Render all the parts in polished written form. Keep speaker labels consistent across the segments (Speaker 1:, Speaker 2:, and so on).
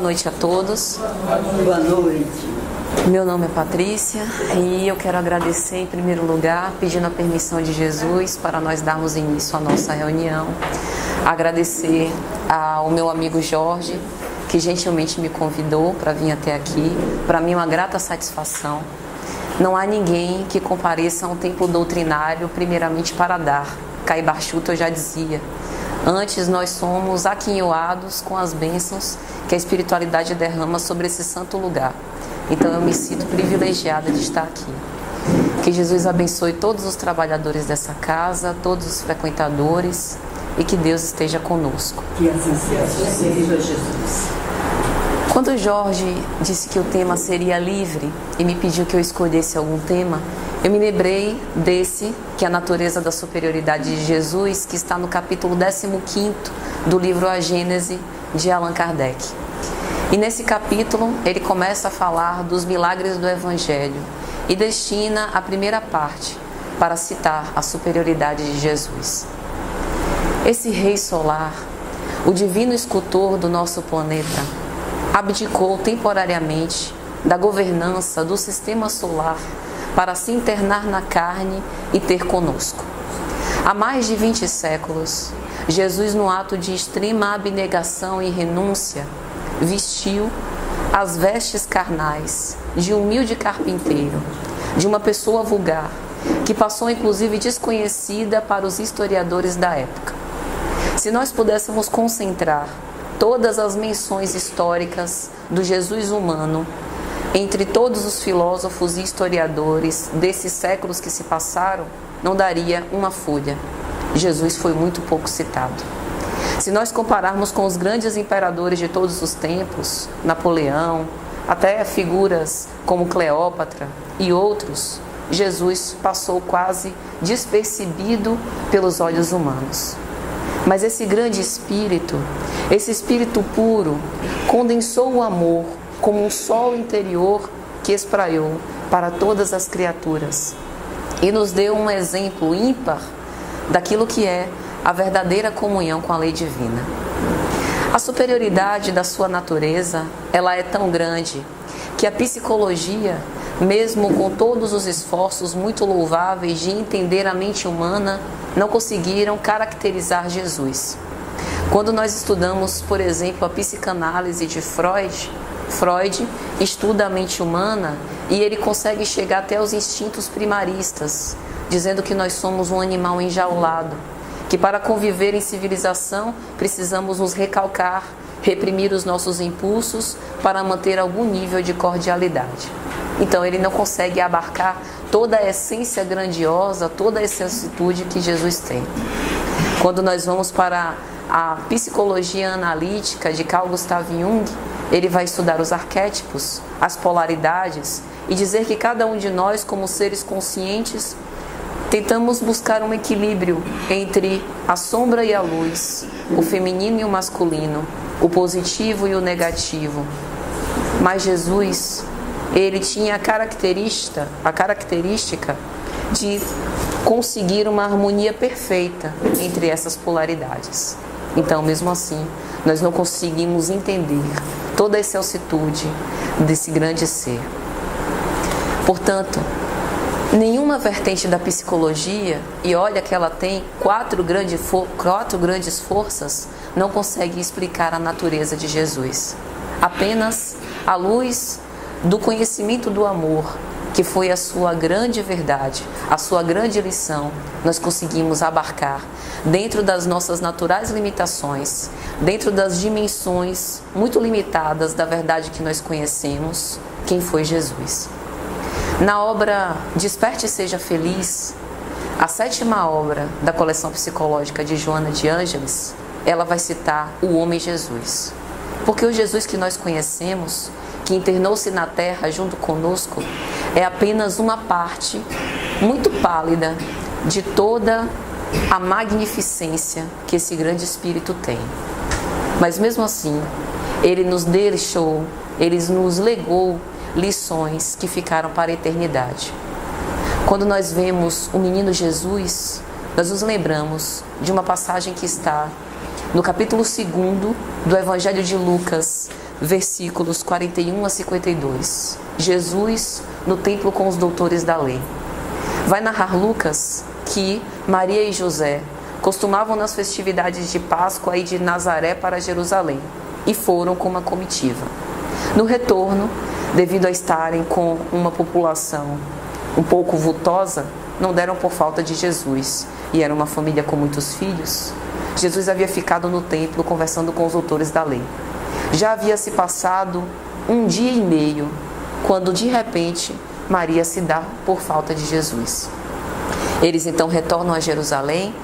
Speaker 1: Boa noite a todos.
Speaker 2: Boa noite.
Speaker 1: Meu nome é Patrícia e eu quero agradecer em primeiro lugar, pedindo a permissão de Jesus para nós darmos início à nossa reunião. Agradecer ao meu amigo Jorge, que gentilmente me convidou para vir até aqui. Para mim é uma grata satisfação. Não há ninguém que compareça a um templo doutrinário primeiramente para dar. Caibar Chuto eu já dizia. Antes nós somos aquinhoados com as bênçãos que a espiritualidade derrama sobre esse santo lugar. Então eu me sinto privilegiada de estar aqui. Que Jesus abençoe todos os trabalhadores dessa casa, todos os frequentadores e que Deus esteja conosco.
Speaker 2: Que assim seja, Jesus.
Speaker 1: Quando o Jorge disse que o tema seria livre e me pediu que eu escolhesse algum tema, eu me lembrei desse, que é a natureza da superioridade de Jesus, que está no capítulo 15º do livro A Gênese, de Allan Kardec. E nesse capítulo, ele começa a falar dos milagres do Evangelho e destina a primeira parte para citar a superioridade de Jesus. Esse Rei Solar, o divino escultor do nosso planeta, abdicou temporariamente da governança do sistema solar para se internar na carne e ter conosco. Há mais de 20 séculos, Jesus, no ato de extrema abnegação e renúncia, vestiu as vestes carnais de humilde carpinteiro, de uma pessoa vulgar, que passou inclusive desconhecida para os historiadores da época. Se nós pudéssemos concentrar todas as menções históricas do Jesus humano entre todos os filósofos e historiadores desses séculos que se passaram, não daria uma folha. Jesus foi muito pouco citado. Se nós compararmos com os grandes imperadores de todos os tempos, Napoleão, até figuras como Cleópatra e outros, Jesus passou quase despercebido pelos olhos humanos. Mas esse grande espírito, esse espírito puro, condensou o amor como um sol interior que espraiou para todas as criaturas e nos deu um exemplo ímpar daquilo que é a verdadeira comunhão com a lei divina. A superioridade da sua natureza, ela é tão grande que a psicologia, mesmo com todos os esforços muito louváveis de entender a mente humana, não conseguiram caracterizar Jesus. Quando nós estudamos, por exemplo, a psicanálise de Freud estuda a mente humana e ele consegue chegar até os instintos primaristas, dizendo que nós somos um animal enjaulado, que para conviver em civilização precisamos nos recalcar, reprimir os nossos impulsos para manter algum nível de cordialidade. Então ele não consegue abarcar toda a essência grandiosa, toda a excelsitude que Jesus tem. Quando nós vamos para a psicologia analítica de Carl Gustav Jung, ele vai estudar os arquétipos, as polaridades e dizer que cada um de nós, como seres conscientes, tentamos buscar um equilíbrio entre a sombra e a luz, o feminino e o masculino, o positivo e o negativo. Mas Jesus, ele tinha a característica de conseguir uma harmonia perfeita entre essas polaridades. Então, mesmo assim, nós não conseguimos entender toda a excelsitude desse grande ser. Portanto, nenhuma vertente da psicologia, e olha que ela tem quatro grandes forças, não consegue explicar a natureza de Jesus. Apenas a luz do conhecimento do amor, que foi a sua grande verdade, a sua grande lição, nós conseguimos abarcar dentro das nossas naturais limitações, dentro das dimensões muito limitadas da verdade que nós conhecemos, quem foi Jesus. Na obra Desperte e Seja Feliz, a 7ª obra da coleção psicológica de Joana de Ângeles, ela vai citar o homem Jesus. Porque o Jesus que nós conhecemos, que internou-se na terra junto conosco, é apenas uma parte muito pálida de toda a magnificência que esse grande Espírito tem. Mas mesmo assim, ele nos deixou, ele nos legou lições que ficaram para a eternidade. Quando nós vemos o menino Jesus, nós nos lembramos de uma passagem que está no capítulo 2º do Evangelho de Lucas, versículos 41 a 52. Jesus no templo com os doutores da lei. Vai narrar Lucas que Maria e José costumavam nas festividades de Páscoa ir de Nazaré para Jerusalém e foram com uma comitiva. No retorno, devido a estarem com uma população um pouco vultosa, não deram por falta de Jesus, e era uma família com muitos filhos. Jesus havia ficado no templo conversando com os doutores da lei. Já havia se passado 1 dia e meio, quando de repente Maria se dá por falta de Jesus. Eles então retornam a Jerusalém,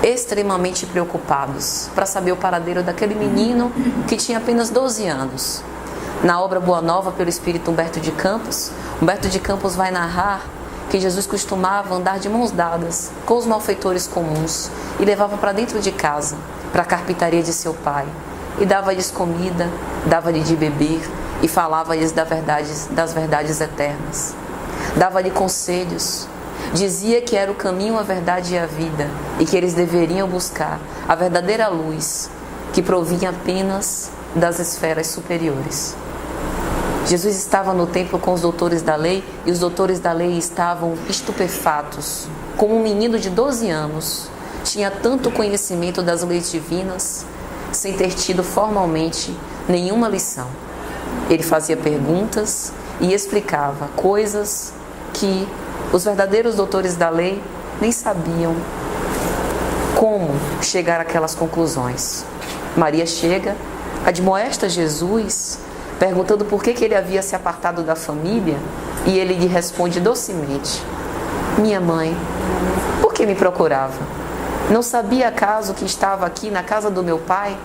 Speaker 1: extremamente preocupados para saber o paradeiro daquele menino que tinha apenas 12 anos. Na obra Boa Nova, pelo espírito Humberto de Campos vai narrar que Jesus costumava andar de mãos dadas com os malfeitores comuns e levava para dentro de casa, para a carpintaria de seu pai, e dava-lhes comida, dava-lhe de beber e falava-lhes das verdades eternas. Dava-lhe conselhos, dizia que era o caminho, a verdade e a vida, e que eles deveriam buscar a verdadeira luz que provinha apenas das esferas superiores. Jesus estava no templo com os doutores da lei, e os doutores da lei estavam estupefatos, como um menino de 12 anos tinha tanto conhecimento das leis divinas, sem ter tido formalmente nenhuma lição. Ele fazia perguntas e explicava coisas que os verdadeiros doutores da lei nem sabiam como chegar àquelas conclusões. Maria chega, admoesta Jesus, perguntando por que ele havia se apartado da família, e ele lhe responde docemente: minha mãe, por que me procurava? Não sabia acaso que estava aqui na casa do meu pai?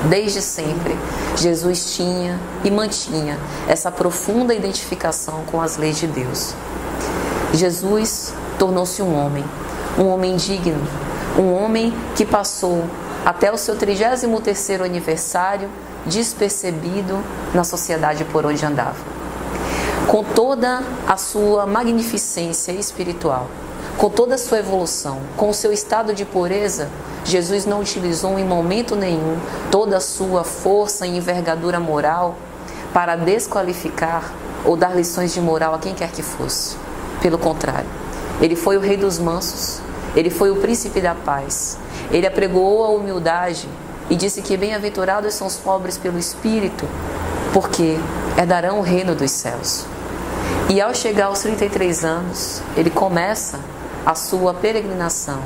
Speaker 1: Desde sempre, Jesus tinha e mantinha essa profunda identificação com as leis de Deus. Jesus tornou-se um homem digno, um homem que passou até o seu 33º aniversário despercebido na sociedade por onde andava. Com toda a sua magnificência espiritual, com toda a sua evolução, com o seu estado de pureza, Jesus não utilizou em momento nenhum toda a sua força e envergadura moral para desqualificar ou dar lições de moral a quem quer que fosse. Pelo contrário, ele foi o rei dos mansos, ele foi o príncipe da paz, ele apregoou a humildade e disse que bem-aventurados são os pobres pelo espírito, porque herdarão o reino dos céus. E ao chegar aos 33 anos, ele começa a sua peregrinação,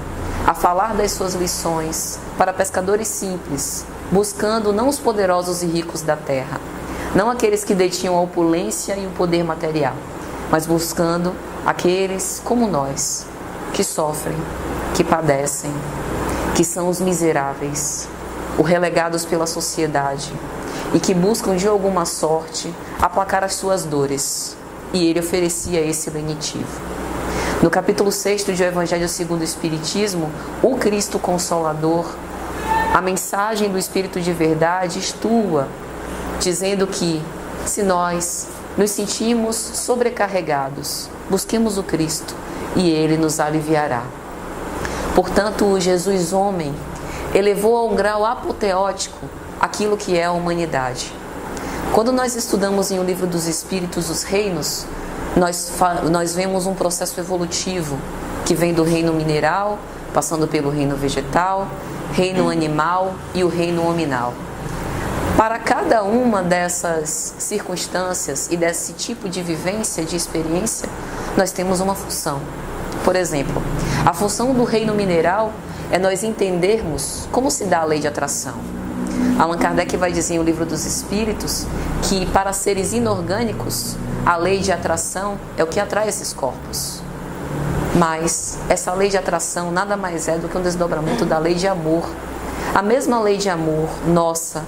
Speaker 1: a falar das suas lições para pescadores simples, buscando não os poderosos e ricos da terra, não aqueles que detinham a opulência e o poder material, mas buscando aqueles como nós, que sofrem, que padecem, que são os miseráveis, os relegados pela sociedade e que buscam de alguma sorte aplacar as suas dores. E ele oferecia esse lenitivo. No capítulo 6 do Evangelho segundo o Espiritismo, o Cristo Consolador, a mensagem do Espírito de verdade estua, dizendo que se nós nos sentimos sobrecarregados, busquemos o Cristo e Ele nos aliviará. Portanto, o Jesus homem elevou a um grau apoteótico aquilo que é a humanidade. Quando nós estudamos em O Livro dos Espíritos os reinos, nós vemos um processo evolutivo que vem do reino mineral, passando pelo reino vegetal, reino animal e o reino hominal. Para cada uma dessas circunstâncias e desse tipo de vivência, de experiência, nós temos uma função. Por exemplo, a função do reino mineral é nós entendermos como se dá a lei de atração. Allan Kardec vai dizer em O Livro dos Espíritos que para seres inorgânicos, a lei de atração é o que atrai esses corpos. Mas essa lei de atração nada mais é do que um desdobramento da lei de amor. A mesma lei de amor nossa,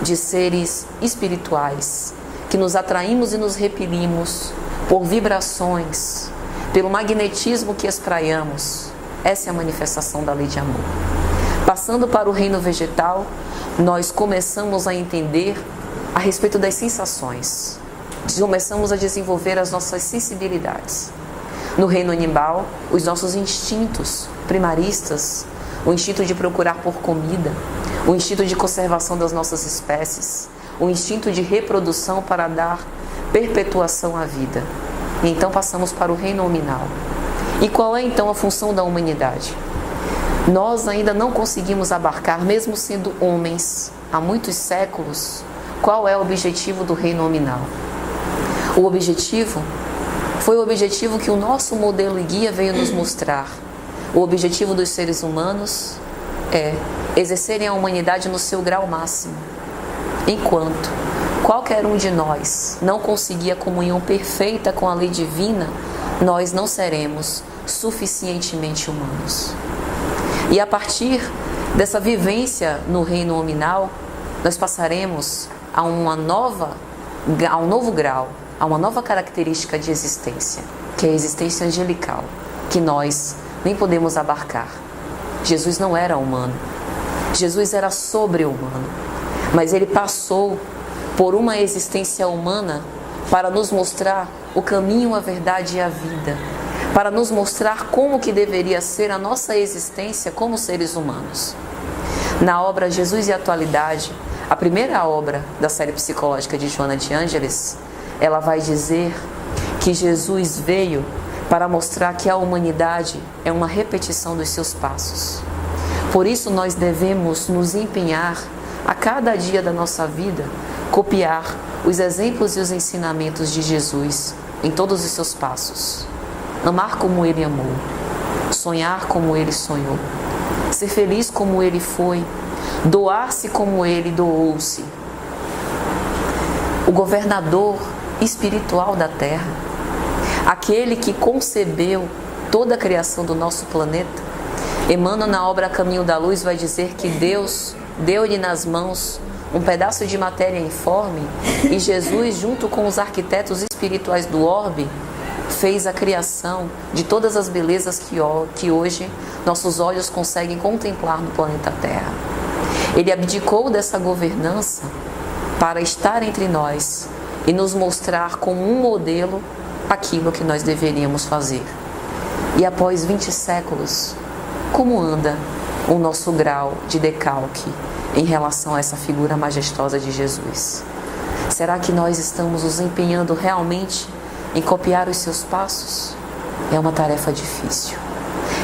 Speaker 1: de seres espirituais, que nos atraímos e nos repelimos por vibrações, pelo magnetismo que espraiamos. Essa é a manifestação da lei de amor. Passando para o reino vegetal, nós começamos a entender a respeito das sensações. Começamos a desenvolver as nossas sensibilidades. No reino animal, os nossos instintos primaristas, o instinto de procurar por comida, o instinto de conservação das nossas espécies, o instinto de reprodução para dar perpetuação à vida. E então passamos para o reino nominal. E qual é então a função da humanidade? Nós ainda não conseguimos abarcar, mesmo sendo homens há muitos séculos, qual é o objetivo do reino nominal. O objetivo foi o objetivo que o nosso modelo e guia veio nos mostrar. O objetivo dos seres humanos é exercerem a humanidade no seu grau máximo. Enquanto qualquer um de nós não conseguir a comunhão perfeita com a lei divina, nós não seremos suficientemente humanos. E a partir dessa vivência no reino nominal, nós passaremos a um novo grau, a uma nova característica de existência, que é a existência angelical, que nós nem podemos abarcar. Jesus não era humano, Jesus era sobre-humano, mas ele passou por uma existência humana para nos mostrar o caminho, a verdade e a vida, para nos mostrar como que deveria ser a nossa existência como seres humanos. Na obra Jesus e a Atualidade, a primeira obra da série psicológica de Joana de Ângeles, ela vai dizer que Jesus veio para mostrar que a humanidade é uma repetição dos seus passos. Por isso nós devemos nos empenhar a cada dia da nossa vida, copiar os exemplos e os ensinamentos de Jesus em todos os seus passos. Amar como ele amou, sonhar como ele sonhou, ser feliz como ele foi, doar-se como ele doou-se. O governador espiritual da Terra, aquele que concebeu toda a criação do nosso planeta, Emmanuel, na obra Caminho da Luz, vai dizer que Deus deu-lhe nas mãos um pedaço de matéria informe e Jesus, junto com os arquitetos espirituais do orbe, fez a criação de todas as belezas que hoje nossos olhos conseguem contemplar no planeta Terra. Ele abdicou dessa governança para estar entre nós e nos mostrar como um modelo aquilo que nós deveríamos fazer. E após 20 séculos, como anda o nosso grau de decalque em relação a essa figura majestosa de Jesus? Será que nós estamos nos empenhando realmente em copiar os seus passos? É uma tarefa difícil.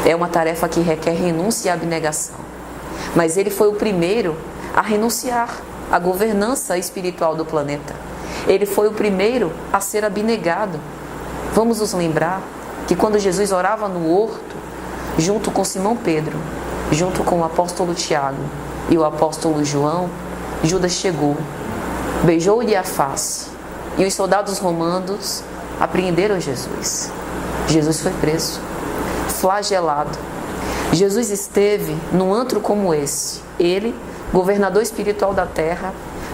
Speaker 1: É uma tarefa que requer renúncia e abnegação. Mas ele foi o primeiro a renunciar à governança espiritual do planeta. Ele foi o primeiro a ser abnegado. Vamos nos lembrar que quando Jesus orava no horto, junto com Simão Pedro, junto com o apóstolo Tiago e o apóstolo João, Judas chegou, beijou-lhe a face e os soldados romanos apreenderam Jesus. Jesus foi preso, flagelado. Jesus esteve num antro como esse, ele, governador espiritual da terra,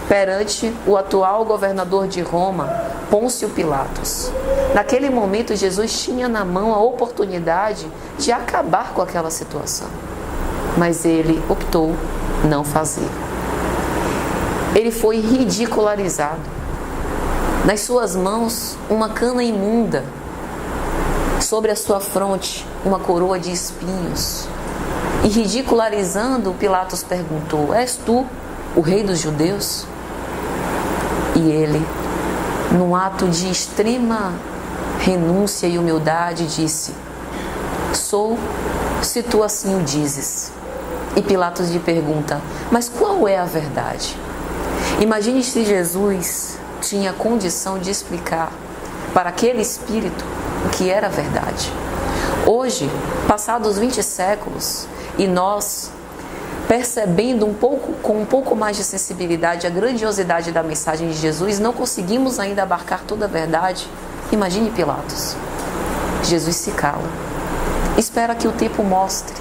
Speaker 1: perante o atual governador de Roma, Pôncio Pilatos. Naquele momento, Jesus tinha na mão a oportunidade de acabar com aquela situação, mas ele optou não fazer. Ele foi ridicularizado. Nas suas mãos, uma cana imunda. Sobre a sua fronte, uma coroa de espinhos. E ridicularizando, Pilatos perguntou: és tu o rei dos judeus? E ele, num ato de extrema renúncia e humildade, disse: sou, se tu assim o dizes. E Pilatos lhe pergunta: mas qual é a verdade? Imagine se Jesus tinha condição de explicar para aquele espírito o que era a verdade. Hoje, passados 20 séculos, e nós percebendo com um pouco mais de sensibilidade a grandiosidade da mensagem de Jesus, não conseguimos ainda abarcar toda a verdade. Imagine Pilatos. Jesus se cala, espera que o tempo mostre.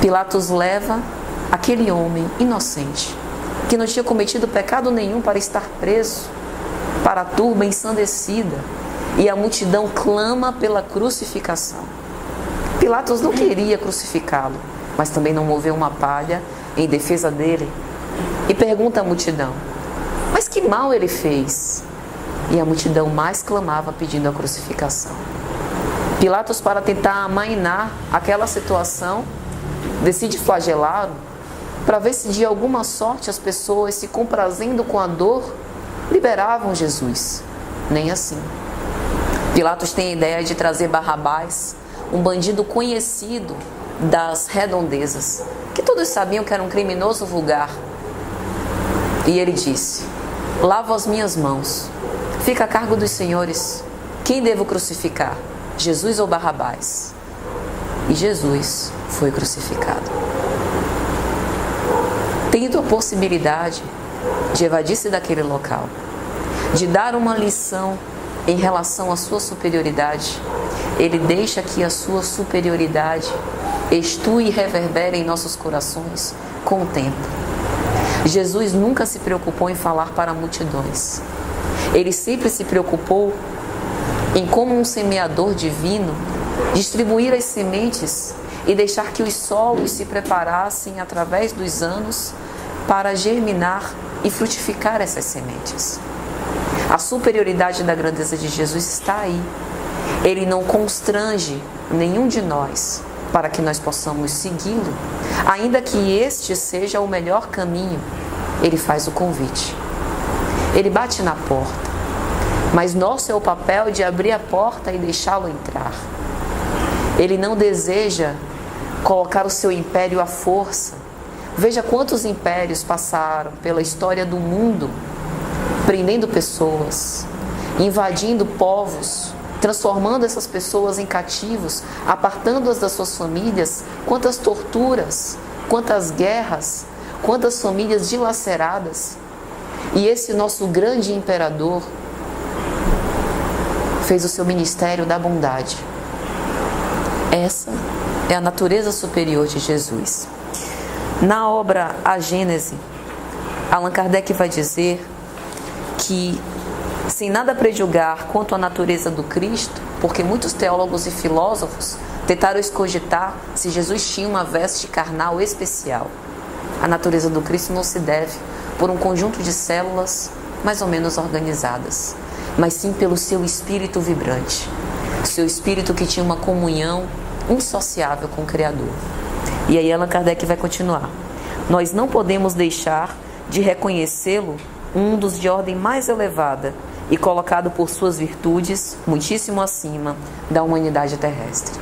Speaker 1: Pilatos leva aquele homem inocente, que não tinha cometido pecado nenhum, para estar preso, para a turba ensandecida, e a multidão clama pela crucificação. Pilatos não queria crucificá-lo, mas também não moveu uma palha em defesa dele, e pergunta à multidão: mas que mal ele fez? E a multidão mais clamava pedindo a crucificação. Pilatos, para tentar amainar aquela situação, decide flagelá-lo, para ver se de alguma sorte as pessoas, se comprazendo com a dor, liberavam Jesus. Nem assim. Pilatos tem a ideia de trazer Barrabás, um bandido conhecido das redondezas, que todos sabiam que era um criminoso vulgar. E ele disse: lavo as minhas mãos, fica a cargo dos senhores. Quem devo crucificar, Jesus ou Barrabás? E Jesus foi crucificado. Tendo a possibilidade de evadir-se daquele local, de dar uma lição em relação à sua superioridade, ele deixa que a sua superioridade estue e reverbere em nossos corações com o tempo. Jesus nunca se preocupou em falar para multidões. Ele sempre se preocupou em, como um semeador divino, distribuir as sementes e deixar que os solos se preparassem através dos anos para germinar e frutificar essas sementes. A superioridade da grandeza de Jesus está aí. Ele não constrange nenhum de nós para que nós possamos segui-lo, ainda que este seja o melhor caminho. Ele faz o convite. Ele bate na porta, mas nosso é o papel de abrir a porta e deixá-lo entrar. Ele não deseja colocar o seu império à força. Veja quantos impérios passaram pela história do mundo, prendendo pessoas, invadindo povos, transformando essas pessoas em cativos, apartando-as das suas famílias. Quantas torturas, quantas guerras, quantas famílias dilaceradas. E esse nosso grande imperador fez o seu ministério da bondade. Essa é a natureza superior de Jesus. Na obra A Gênese, Allan Kardec vai dizer que, sem nada prejulgar quanto à natureza do Cristo, porque muitos teólogos e filósofos tentaram escogitar se Jesus tinha uma veste carnal especial. A natureza do Cristo não se deve por um conjunto de células mais ou menos organizadas, mas sim pelo seu espírito vibrante, seu espírito que tinha uma comunhão insociável com o Criador. E aí Allan Kardec vai continuar: nós não podemos deixar de reconhecê-lo um dos de ordem mais elevada e colocado por suas virtudes muitíssimo acima da humanidade terrestre.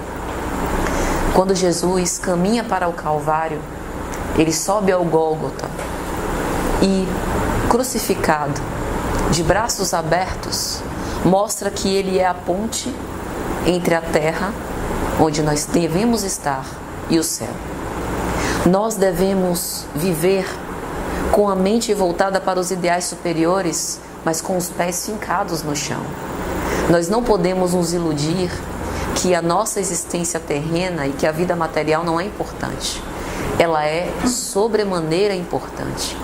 Speaker 1: Quando Jesus caminha para o Calvário, ele sobe ao Gólgota e, crucificado, de braços abertos, mostra que ele é a ponte entre a terra, onde nós devemos estar, e o céu. Nós devemos viver com a mente voltada para os ideais superiores, mas com os pés fincados no chão. Nós não podemos nos iludir que a nossa existência terrena e que a vida material não é importante. Ela é sobremaneira importante.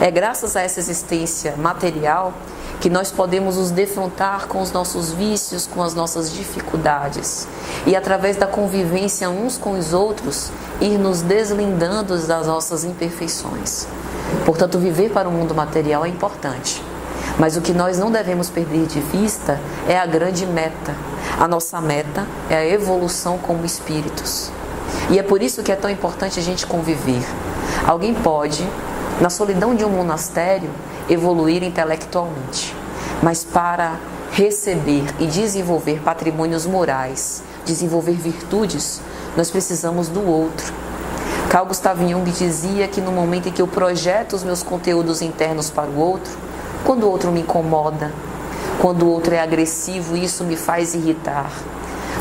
Speaker 1: É graças a essa existência material que nós podemos nos defrontar com os nossos vícios, com as nossas dificuldades, e através da convivência uns com os outros, ir nos deslindando das nossas imperfeições. Portanto, viver para o mundo material é importante, mas o que nós não devemos perder de vista é a grande meta. A nossa meta é a evolução como espíritos. E é por isso que é tão importante a gente conviver. Alguém pode, na solidão de um monastério, evoluir intelectualmente, mas para receber e desenvolver patrimônios morais, desenvolver virtudes, nós precisamos do outro. Carl Gustav Jung dizia que no momento em que eu projeto os meus conteúdos internos para o outro, quando o outro me incomoda, quando o outro é agressivo, isso me faz irritar.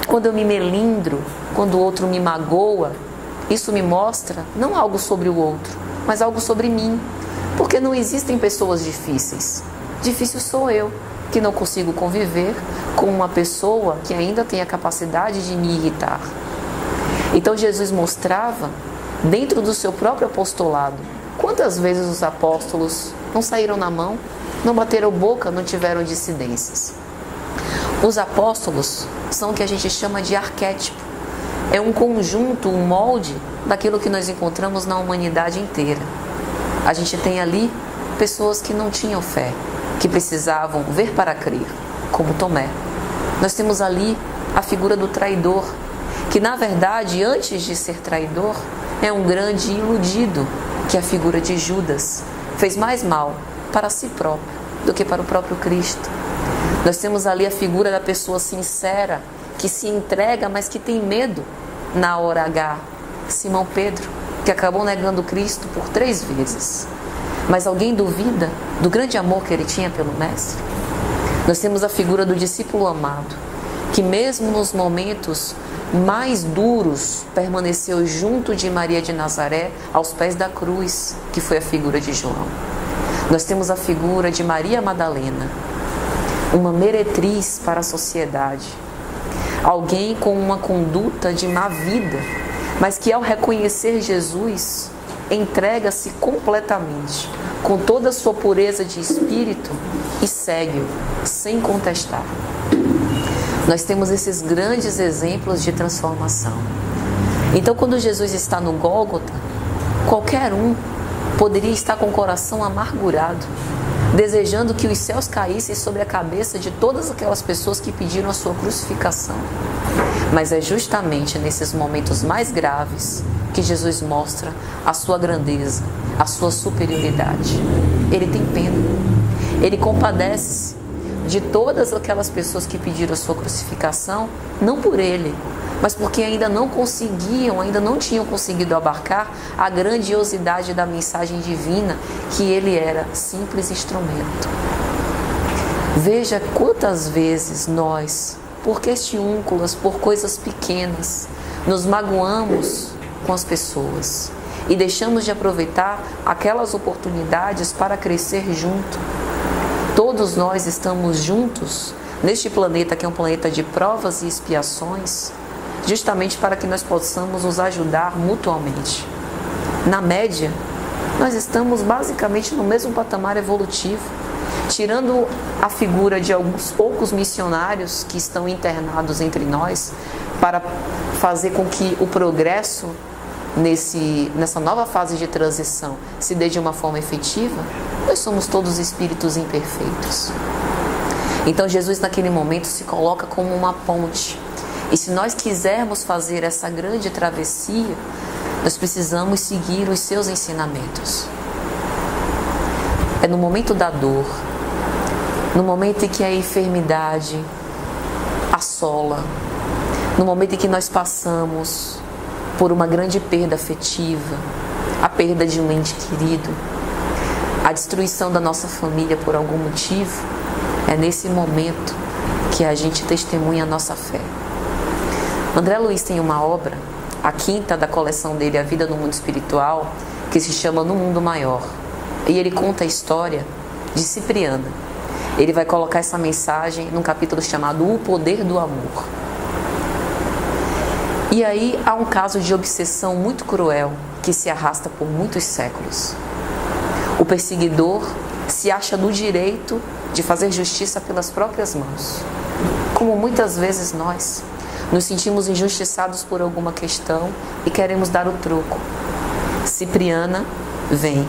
Speaker 1: Quando eu me melindro, quando o outro me magoa, isso me mostra não algo sobre o outro, mas algo sobre mim. Porque não existem pessoas difíceis. Difícil sou eu, que não consigo conviver com uma pessoa que ainda tem a capacidade de me irritar. Então Jesus mostrava, dentro do seu próprio apostolado, quantas vezes os apóstolos não saíram na mão, não bateram boca, não tiveram dissidências. Os apóstolos são o que a gente chama de arquétipo. É um conjunto, um molde daquilo que nós encontramos na humanidade inteira. A gente tem ali pessoas que não tinham fé, que precisavam ver para crer, como Tomé. Nós temos ali a figura do traidor, que na verdade, antes de ser traidor, é um grande iludido, que a figura de Judas fez mais mal para si próprio do que para o próprio Cristo. Nós temos ali a figura da pessoa sincera, que se entrega, mas que tem medo na hora H. Simão Pedro, que acabou negando Cristo por 3 vezes. Mas alguém duvida do grande amor que ele tinha pelo Mestre? Nós temos a figura do discípulo amado, que mesmo nos momentos mais duros, permaneceu junto de Maria de Nazaré, aos pés da cruz, que foi a figura de João. Nós temos a figura de Maria Madalena, uma meretriz para a sociedade, alguém com uma conduta de má vida, mas que ao reconhecer Jesus, entrega-se completamente, com toda a sua pureza de espírito, e segue-o, sem contestar. Nós temos esses grandes exemplos de transformação. Então, quando Jesus está no Gólgota, qualquer um poderia estar com o coração amargurado, desejando que os céus caíssem sobre a cabeça de todas aquelas pessoas que pediram a sua crucificação. Mas é justamente nesses momentos mais graves que Jesus mostra a sua grandeza, a sua superioridade. Ele tem pena, ele compadece-se de todas aquelas pessoas que pediram a sua crucificação, não por ele, mas porque ainda não tinham conseguido abarcar a grandiosidade da mensagem divina, que ele era simples instrumento. Veja quantas vezes nós, por questiúnculas, por coisas pequenas, nos magoamos com as pessoas e deixamos de aproveitar aquelas oportunidades para crescer junto. Todos nós estamos juntos neste planeta, que é um planeta de provas e expiações, justamente para que nós possamos nos ajudar mutuamente. Na média, nós estamos basicamente no mesmo patamar evolutivo, tirando a figura de alguns poucos missionários que estão internados entre nós para fazer com que o progresso nessa nova fase de transição se dê de uma forma efetiva. Nós somos todos espíritos imperfeitos. Então Jesus naquele momento se coloca como uma ponte. E se nós quisermos fazer essa grande travessia, nós precisamos seguir os seus ensinamentos. É no momento da dor, no momento em que a enfermidade assola, no momento em que nós passamos por uma grande perda afetiva, a perda de um ente querido, a destruição da nossa família por algum motivo, é nesse momento que a gente testemunha a nossa fé. André Luiz tem uma obra, a 5ª da coleção dele, A Vida no Mundo Espiritual, que se chama No Mundo Maior. E ele conta a história de Cipriana. Ele vai colocar essa mensagem num capítulo chamado O Poder do Amor. E aí há um caso de obsessão muito cruel que se arrasta por muitos séculos. O perseguidor se acha no direito de fazer justiça pelas próprias mãos. Como muitas vezes nós nos sentimos injustiçados por alguma questão e queremos dar o troco. Cipriana vem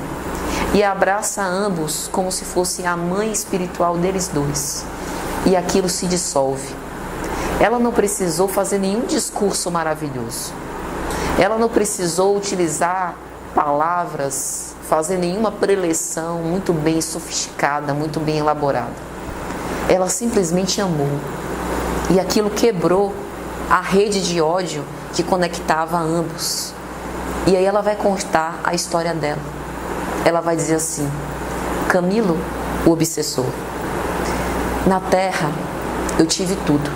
Speaker 1: e abraça ambos como se fosse a mãe espiritual deles dois. E aquilo se dissolve. Ela não precisou fazer nenhum discurso maravilhoso. Ela não precisou utilizar palavras, fazer nenhuma preleção muito bem sofisticada, muito bem elaborada. Ela simplesmente amou. E aquilo quebrou a rede de ódio que conectava ambos. E aí ela vai contar a história dela. Ela vai dizer assim: Camilo, o obsessor, na Terra eu tive tudo.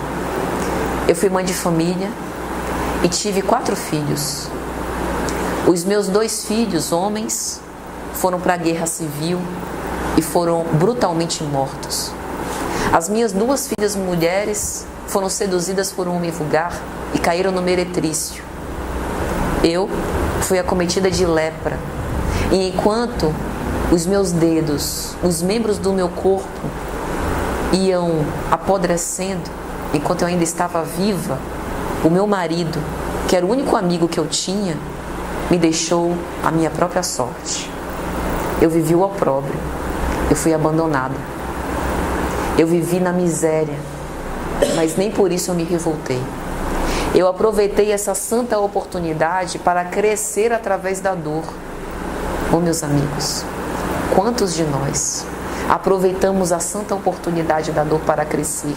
Speaker 1: Eu fui mãe de família e tive 4 filhos. Os meus 2 filhos, homens, foram para a guerra civil e foram brutalmente mortos. As minhas 2 filhas mulheres foram seduzidas por um homem vulgar e caíram no meretrício. Eu fui acometida de lepra. E enquanto os meus dedos, os membros do meu corpo iam apodrecendo, enquanto eu ainda estava viva, o meu marido, que era o único amigo que eu tinha, me deixou a minha própria sorte. Eu vivi o opróbrio, eu fui abandonada. Eu vivi na miséria, mas nem por isso eu me revoltei. Eu aproveitei essa santa oportunidade para crescer através da dor. Oh, meus amigos, quantos de nós aproveitamos a santa oportunidade da dor para crescer?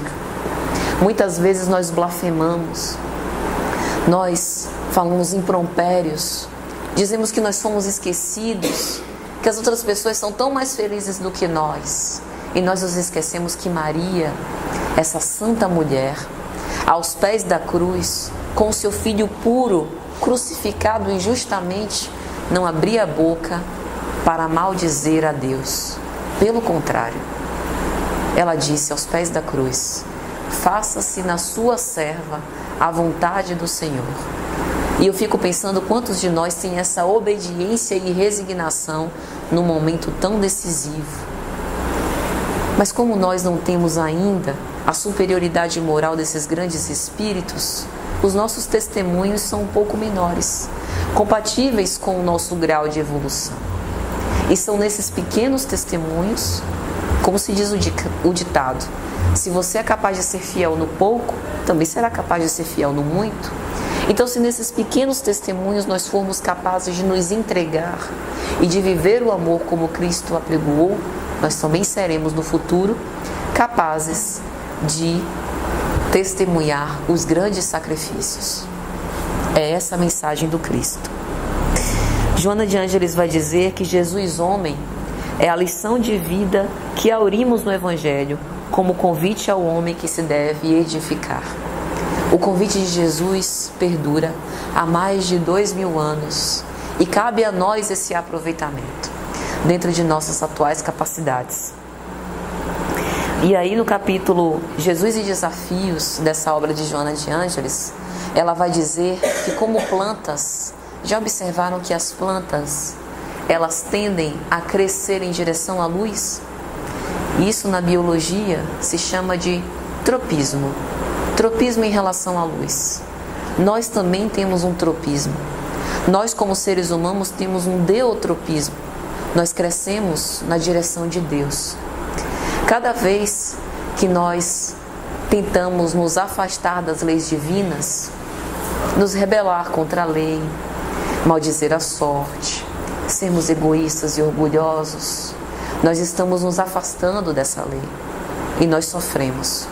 Speaker 1: Muitas vezes nós blasfemamos, nós falamos impropérios, dizemos que nós somos esquecidos, que as outras pessoas são tão mais felizes do que nós. E nós nos esquecemos que Maria, essa santa mulher, aos pés da cruz, com o seu filho puro, crucificado injustamente, não abria a boca para maldizer a Deus. Pelo contrário, ela disse aos pés da cruz: faça-se na sua serva a vontade do Senhor. E eu fico pensando quantos de nós têm essa obediência e resignação num momento tão decisivo. Mas como nós não temos ainda a superioridade moral desses grandes espíritos, os nossos testemunhos são um pouco menores, compatíveis com o nosso grau de evolução. E são nesses pequenos testemunhos, como se diz o ditado, se você é capaz de ser fiel no pouco, também será capaz de ser fiel no muito. Então, se nesses pequenos testemunhos nós formos capazes de nos entregar e de viver o amor como Cristo apregoou, nós também seremos no futuro capazes de testemunhar os grandes sacrifícios. É essa a mensagem do Cristo. Joana de Ângeles vai dizer que Jesus homem é a lição de vida que aurimos no Evangelho como convite ao homem que se deve edificar. O convite de Jesus perdura há mais de 2000 anos e cabe a nós esse aproveitamento dentro de nossas atuais capacidades. E aí no capítulo Jesus e Desafios dessa obra de Joana de Ângeles, ela vai dizer que como plantas, já observaram que as plantas, elas tendem a crescer em direção à luz? Isso na biologia se chama de tropismo. Tropismo em relação à luz. Nós também temos um tropismo. Nós como seres humanos temos um deutropismo. Nós crescemos na direção de Deus. Cada vez que nós tentamos nos afastar das leis divinas, nos rebelar contra a lei, maldizer a sorte, sermos egoístas e orgulhosos, nós estamos nos afastando dessa lei e nós sofremos.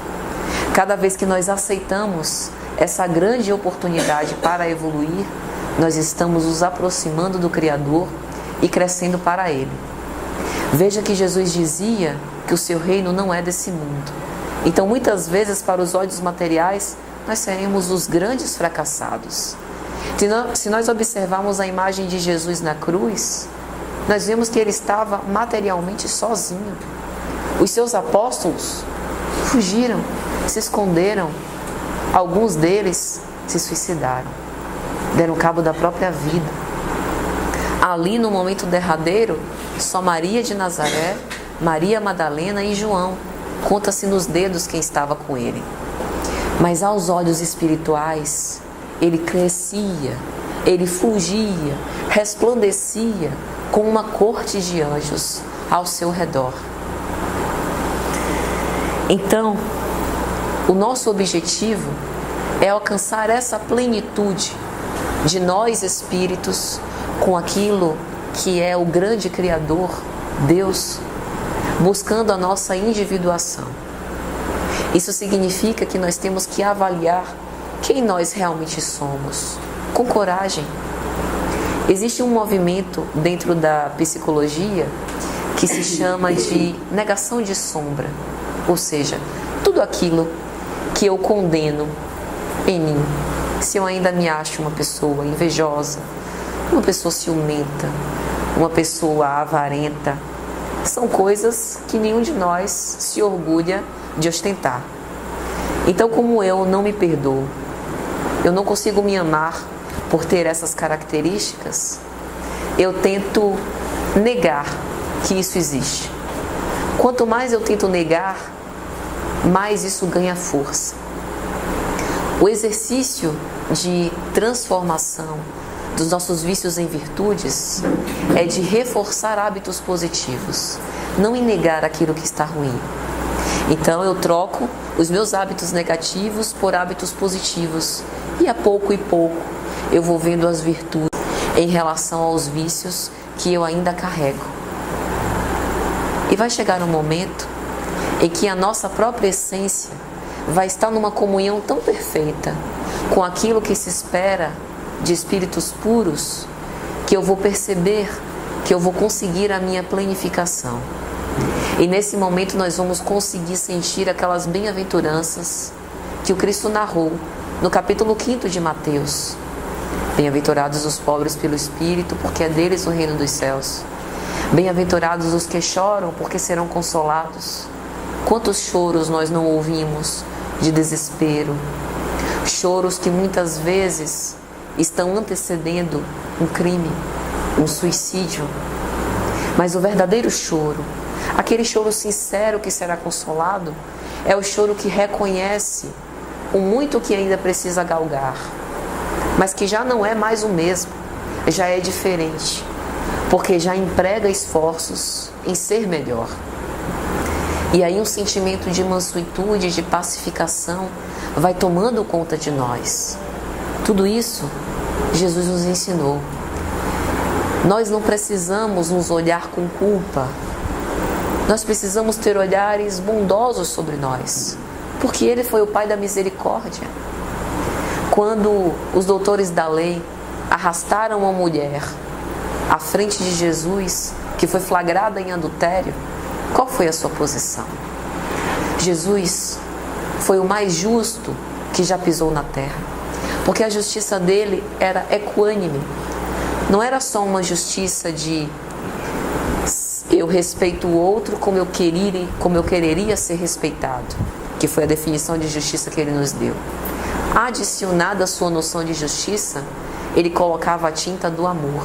Speaker 1: Cada vez que nós aceitamos essa grande oportunidade para evoluir, nós estamos nos aproximando do Criador e crescendo para Ele. Veja que Jesus dizia que o seu reino não é desse mundo. Então, muitas vezes, para os olhos materiais, nós seremos os grandes fracassados. Se nós observarmos a imagem de Jesus na cruz, nós vemos que Ele estava materialmente sozinho. Os seus apóstolos fugiram, se esconderam. Alguns deles se suicidaram, deram cabo da própria vida. Ali no momento derradeiro, só Maria de Nazaré, Maria Madalena e João, conta-se nos dedos quem estava com ele. Mas aos olhos espirituais, ele crescia, ele fugia, resplandecia com uma corte de anjos ao seu redor. Então, o nosso objetivo é alcançar essa plenitude de nós espíritos com aquilo que é o grande Criador, Deus, buscando a nossa individuação. Isso significa que nós temos que avaliar quem nós realmente somos, com coragem. Existe um movimento dentro da psicologia que se chama de negação de sombra, ou seja, tudo aquilo que eu condeno em mim. Se eu ainda me acho uma pessoa invejosa, uma pessoa ciumenta, uma pessoa avarenta, são coisas que nenhum de nós se orgulha de ostentar. Então, como eu não me perdoo, eu não consigo me amar por ter essas características, eu tento negar que isso existe. Quanto mais eu tento negar, mais isso ganha força. O exercício de transformação dos nossos vícios em virtudes é de reforçar hábitos positivos, não em negar aquilo que está ruim. Então eu troco os meus hábitos negativos por hábitos positivos e a pouco e pouco eu vou vendo as virtudes em relação aos vícios que eu ainda carrego. E vai chegar um momento em que a nossa própria essência vai estar numa comunhão tão perfeita com aquilo que se espera de espíritos puros, que eu vou perceber que eu vou conseguir a minha planificação. E nesse momento nós vamos conseguir sentir aquelas bem-aventuranças que o Cristo narrou no capítulo 5 de Mateus. Bem-aventurados os pobres pelo Espírito, porque é deles o reino dos céus. Bem-aventurados os que choram, porque serão consolados. Quantos choros nós não ouvimos de desespero? Choros que muitas vezes estão antecedendo um crime, um suicídio. Mas o verdadeiro choro, aquele choro sincero que será consolado, é o choro que reconhece o muito que ainda precisa galgar, mas que já não é mais o mesmo, já é diferente, porque já emprega esforços em ser melhor. E aí um sentimento de mansuetude, de pacificação, vai tomando conta de nós. Tudo isso Jesus nos ensinou. Nós não precisamos nos olhar com culpa. Nós precisamos ter olhares bondosos sobre nós, porque Ele foi o Pai da misericórdia. Quando os doutores da lei arrastaram uma mulher à frente de Jesus, que foi flagrada em adultério, qual foi a sua posição? Jesus foi o mais justo que já pisou na terra, porque a justiça dele era equânime. Não era só uma justiça de eu respeito o outro como eu quereria ser respeitado, que foi a definição de justiça que ele nos deu. Adicionada à sua noção de justiça, ele colocava a tinta do amor.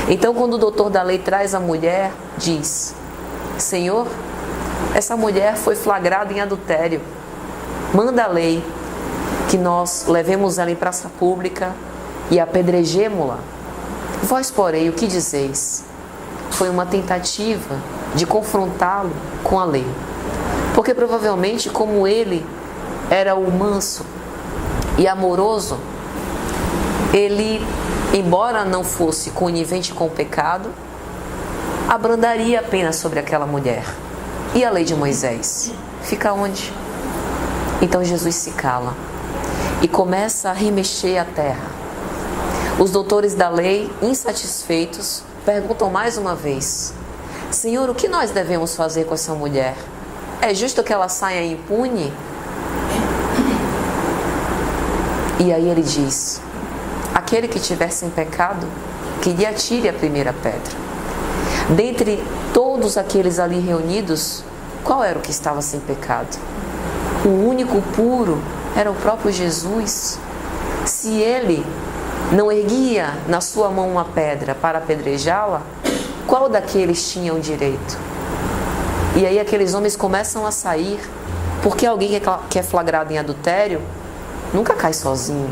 Speaker 1: Então, quando o doutor da lei traz a mulher, diz: Senhor, essa mulher foi flagrada em adultério. Manda a lei que nós levemos ela em praça pública e apedrejemo-la. Vós, porém, o que dizeis? Foi uma tentativa de confrontá-lo com a lei. Porque provavelmente, como ele era o manso e amoroso, ele, embora não fosse conivente com o pecado, abrandaria a pena sobre aquela mulher. E a lei de Moisés? Fica onde? Então Jesus se cala e começa a remexer a terra. Os doutores da lei, insatisfeitos, perguntam mais uma vez: Senhor, o que nós devemos fazer com essa mulher? É justo que ela saia impune? E aí ele diz: aquele que tiver sem pecado, que lhe atire a primeira pedra. Dentre todos aqueles ali reunidos, qual era o que estava sem pecado? O único puro era o próprio Jesus. Se ele não erguia na sua mão uma pedra para apedrejá-la, qual daqueles tinha o direito? E aí aqueles homens começam a sair, porque alguém que é flagrado em adultério nunca cai sozinho.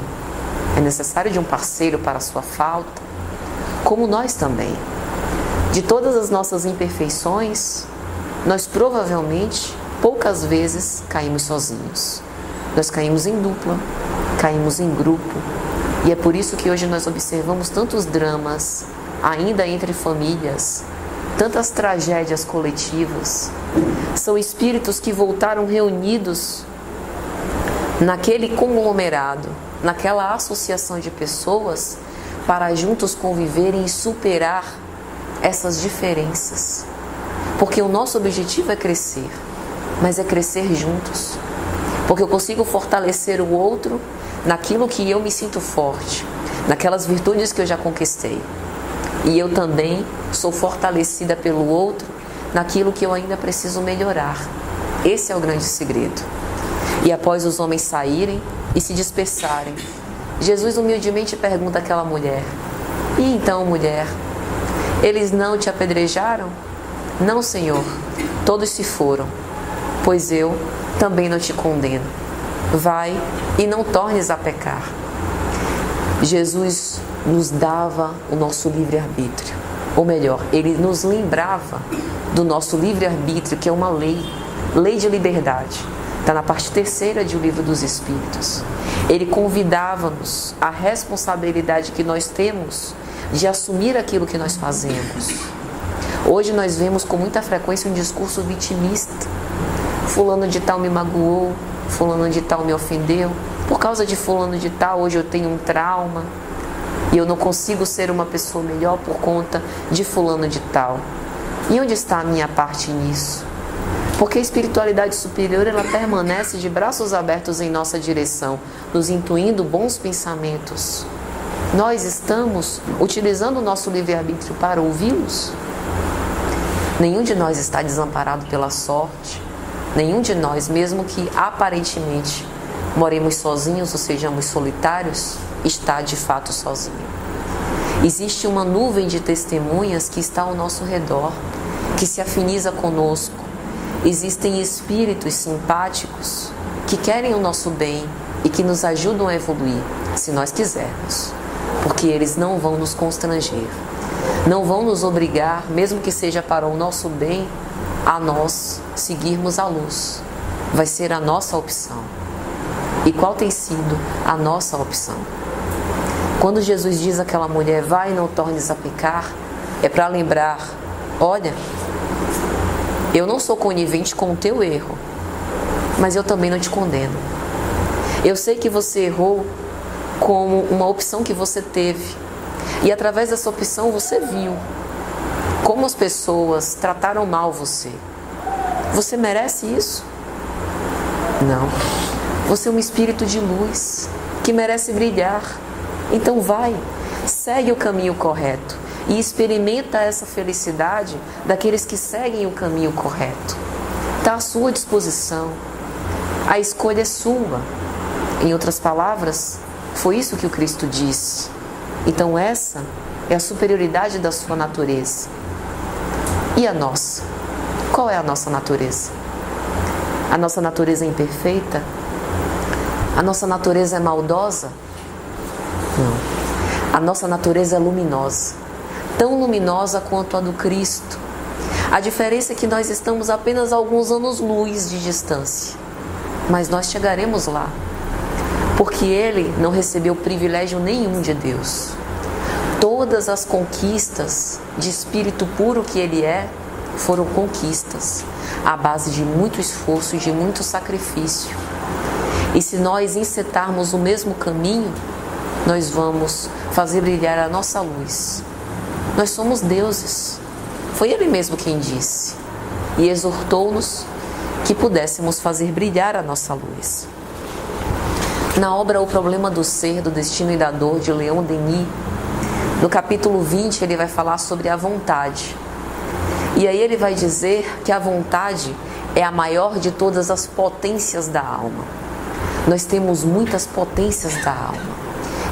Speaker 1: É necessário de um parceiro para a sua falta, como nós também. De todas as nossas imperfeições, nós provavelmente, poucas vezes, caímos sozinhos. Nós caímos em dupla, caímos em grupo. E é por isso que hoje nós observamos tantos dramas, ainda entre famílias, tantas tragédias coletivas. São espíritos que voltaram reunidos naquele conglomerado, naquela associação de pessoas, para juntos conviverem e superar essas diferenças. Porque o nosso objetivo é crescer, mas é crescer juntos. Porque eu consigo fortalecer o outro naquilo que eu me sinto forte, naquelas virtudes que eu já conquistei. E eu também sou fortalecida pelo outro naquilo que eu ainda preciso melhorar. Esse é o grande segredo. E após os homens saírem e se dispersarem, Jesus humildemente pergunta àquela mulher: e então, mulher, eles não te apedrejaram? Não, Senhor, todos se foram, pois eu também não te condeno. Vai e não tornes a pecar. Jesus nos dava o nosso livre-arbítrio. Ou melhor, Ele nos lembrava do nosso livre-arbítrio, que é uma lei de liberdade. Está na parte 3ª de O Livro dos Espíritos. Ele convidava-nos à responsabilidade que nós temos de assumir aquilo que nós fazemos. Hoje nós vemos com muita frequência um discurso vitimista. Fulano de tal me magoou, fulano de tal me ofendeu. Por causa de fulano de tal, hoje eu tenho um trauma e eu não consigo ser uma pessoa melhor por conta de fulano de tal. E onde está a minha parte nisso? Porque a espiritualidade superior, ela permanece de braços abertos em nossa direção, nos intuindo bons pensamentos. Nós estamos utilizando o nosso livre-arbítrio para ouvi-los? Nenhum de nós está desamparado pela sorte. Nenhum de nós, mesmo que aparentemente moremos sozinhos ou sejamos solitários, está de fato sozinho. Existe uma nuvem de testemunhas que está ao nosso redor, que se afiniza conosco. Existem espíritos simpáticos que querem o nosso bem e que nos ajudam a evoluir, se nós quisermos, porque eles não vão nos constranger, não vão nos obrigar, mesmo que seja para o nosso bem, a nós seguirmos a luz. Vai ser a nossa opção. E qual tem sido a nossa opção? Quando Jesus diz àquela mulher, vai e não tornes a pecar, é para lembrar, olha, eu não sou conivente com o teu erro, mas eu também não te condeno. Eu sei que você errou como uma opção que você teve, e através dessa opção você viu como as pessoas trataram mal você. Você merece isso? Não. Você é um espírito de luz que merece brilhar. Então vai, segue o caminho correto e experimenta essa felicidade daqueles que seguem o caminho correto. Está à sua disposição. A escolha é sua. Em outras palavras, foi isso que o Cristo disse. Então essa é a superioridade da sua natureza. E a nossa? Qual é a nossa natureza? A nossa natureza é imperfeita? A nossa natureza é maldosa? Não. A nossa natureza é luminosa. Tão luminosa quanto a do Cristo. A diferença é que nós estamos apenas a alguns anos-luz de distância. Mas nós chegaremos lá. Porque Ele não recebeu privilégio nenhum de Deus. Todas as conquistas de espírito puro que Ele é, foram conquistas à base de muito esforço e de muito sacrifício. E se nós encetarmos o mesmo caminho, nós vamos fazer brilhar a nossa luz. Nós somos deuses. Foi Ele mesmo quem disse. E exortou-nos que pudéssemos fazer brilhar a nossa luz. Na obra O Problema do Ser, do Destino e da Dor, de Leon Denis, no capítulo 20, ele vai falar sobre a vontade. E aí ele vai dizer que a vontade é a maior de todas as potências da alma. Nós temos muitas potências da alma.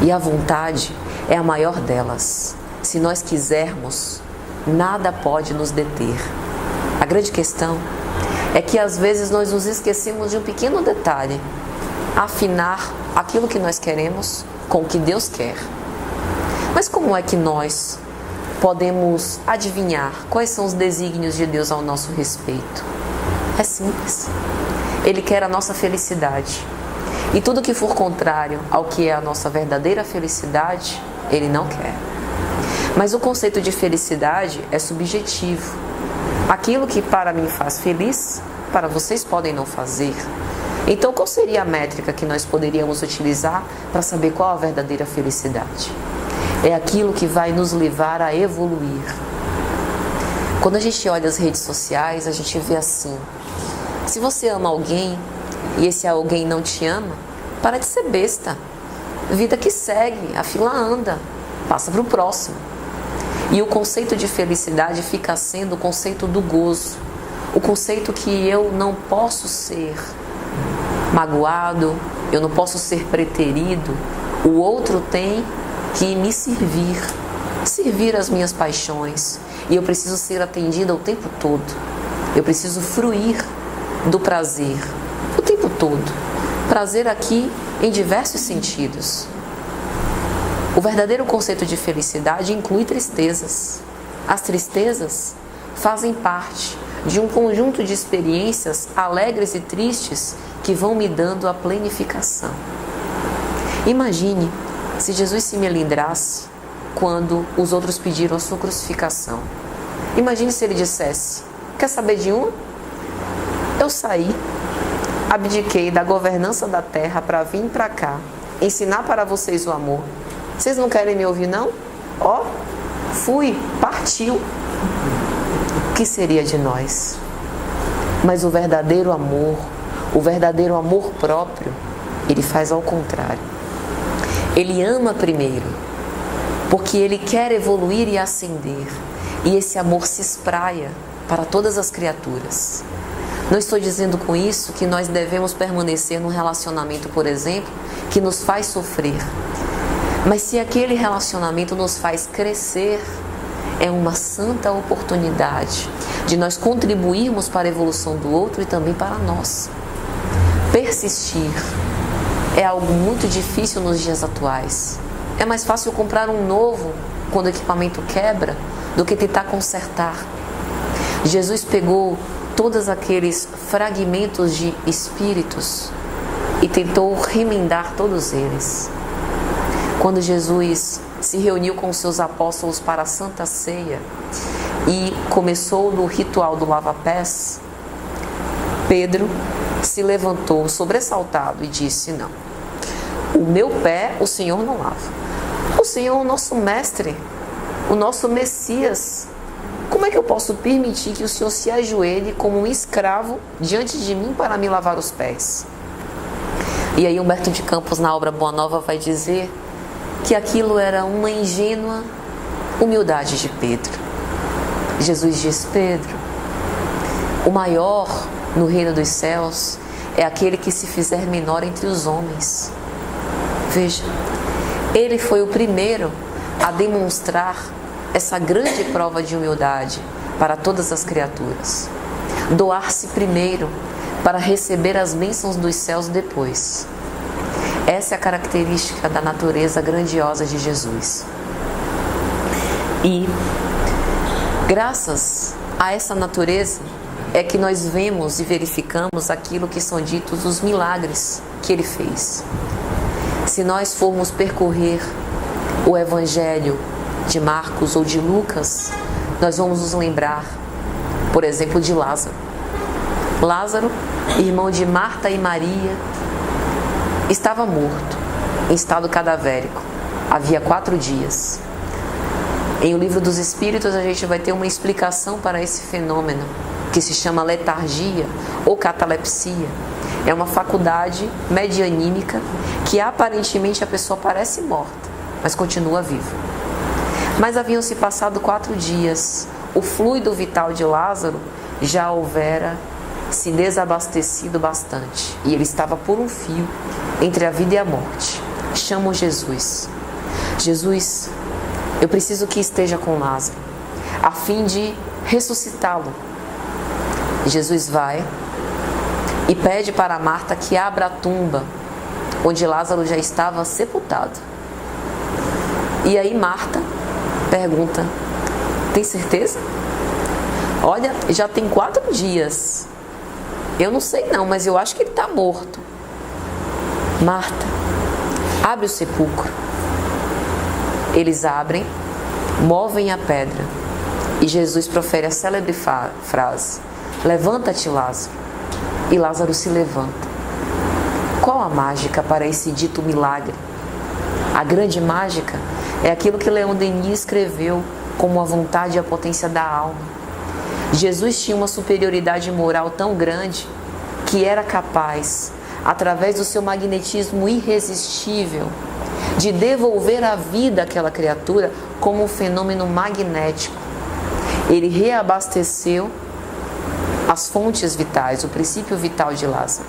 Speaker 1: E a vontade é a maior delas. Se nós quisermos, nada pode nos deter. A grande questão é que às vezes nós nos esquecemos de um pequeno detalhe: afinar aquilo que nós queremos com o que Deus quer. Mas como é que nós podemos adivinhar quais são os desígnios de Deus ao nosso respeito? É simples. Ele quer a nossa felicidade. E tudo que for contrário ao que é a nossa verdadeira felicidade, Ele não quer. Mas o conceito de felicidade é subjetivo. Aquilo que para mim faz feliz, para vocês podem não fazer. Então, qual seria a métrica que nós poderíamos utilizar para saber qual a verdadeira felicidade? É aquilo que vai nos levar a evoluir. Quando a gente olha as redes sociais, a gente vê assim: se você ama alguém e esse alguém não te ama, para de ser besta. Vida que segue, a fila anda, passa para o próximo. E o conceito de felicidade fica sendo o conceito do gozo, o conceito que eu não posso ser magoado, eu não posso ser preterido, o outro tem que me servir as minhas paixões, e eu preciso ser atendida o tempo todo. Eu preciso fruir do prazer o tempo todo. Prazer aqui em diversos sentidos. O verdadeiro conceito de felicidade inclui tristezas. As tristezas fazem parte de um conjunto de experiências alegres e tristes que vão me dando a plenificação. Imagine se Jesus se melindrasse quando os outros pediram a sua crucificação. Imagine se ele dissesse: quer saber de uma? Eu saí, abdiquei da governança da terra para vir para cá, ensinar para vocês o amor. Vocês não querem me ouvir, não? Ó, fui, partiu. O que seria de nós? Mas o verdadeiro amor próprio, ele faz ao contrário. Ele ama primeiro, porque ele quer evoluir e ascender. E esse amor se espraia para todas as criaturas. Não estou dizendo com isso que nós devemos permanecer num relacionamento, por exemplo, que nos faz sofrer. Mas se aquele relacionamento nos faz crescer, é uma santa oportunidade de nós contribuirmos para a evolução do outro e também para nós. Persistir é algo muito difícil nos dias atuais. É mais fácil comprar um novo quando o equipamento quebra do que tentar consertar. Jesus pegou todos aqueles fragmentos de espíritos e tentou remendar todos eles. Quando Jesus se reuniu com os seus apóstolos para a Santa Ceia e começou no ritual do lava-pés, Pedro se levantou sobressaltado e disse: não, o meu pé o Senhor não lava. O Senhor é o nosso mestre, o nosso Messias. Como é que eu posso permitir que o Senhor se ajoelhe como um escravo diante de mim para me lavar os pés? E aí Humberto de Campos, na obra Boa Nova, vai dizer que aquilo era uma ingênua humildade de Pedro. Jesus diz: Pedro, o maior no reino dos céus é aquele que se fizer menor entre os homens. Veja, ele foi o primeiro a demonstrar essa grande prova de humildade para todas as criaturas. Doar-se primeiro para receber as bênçãos dos céus depois. Essa é a característica da natureza grandiosa de Jesus. E graças a essa natureza é que nós vemos e verificamos aquilo que são ditos os milagres que ele fez. Se nós formos percorrer o Evangelho de Marcos ou de Lucas, nós vamos nos lembrar, por exemplo, de Lázaro. Lázaro, irmão de Marta e Maria, estava morto, em estado cadavérico, havia 4 dias. Em O Livro dos Espíritos a gente vai ter uma explicação para esse fenômeno, que se chama letargia ou catalepsia. É uma faculdade medianímica que aparentemente a pessoa parece morta, mas continua viva. Mas haviam se passado 4 dias, o fluido vital de Lázaro já houvera se desabastecido bastante, e ele estava por um fio entre a vida e a morte. Chamam Jesus. Jesus, eu preciso que esteja com Lázaro, a fim de ressuscitá-lo. Jesus vai e pede para Marta que abra a tumba onde Lázaro já estava sepultado. E aí Marta pergunta: tem certeza? Olha, já tem 4 dias. Eu não sei não, mas eu acho que ele está morto. Marta, abre o sepulcro. Eles abrem, movem a pedra e Jesus profere a célebre frase: levanta-te, Lázaro. E Lázaro se levanta. Qual a mágica para esse dito milagre? A grande mágica é aquilo que Leon Denis escreveu como a vontade e a potência da alma. Jesus tinha uma superioridade moral tão grande que era capaz, através do seu magnetismo irresistível, de devolver a vida àquela criatura como um fenômeno magnético. Ele reabasteceu as fontes vitais, o princípio vital de Lázaro.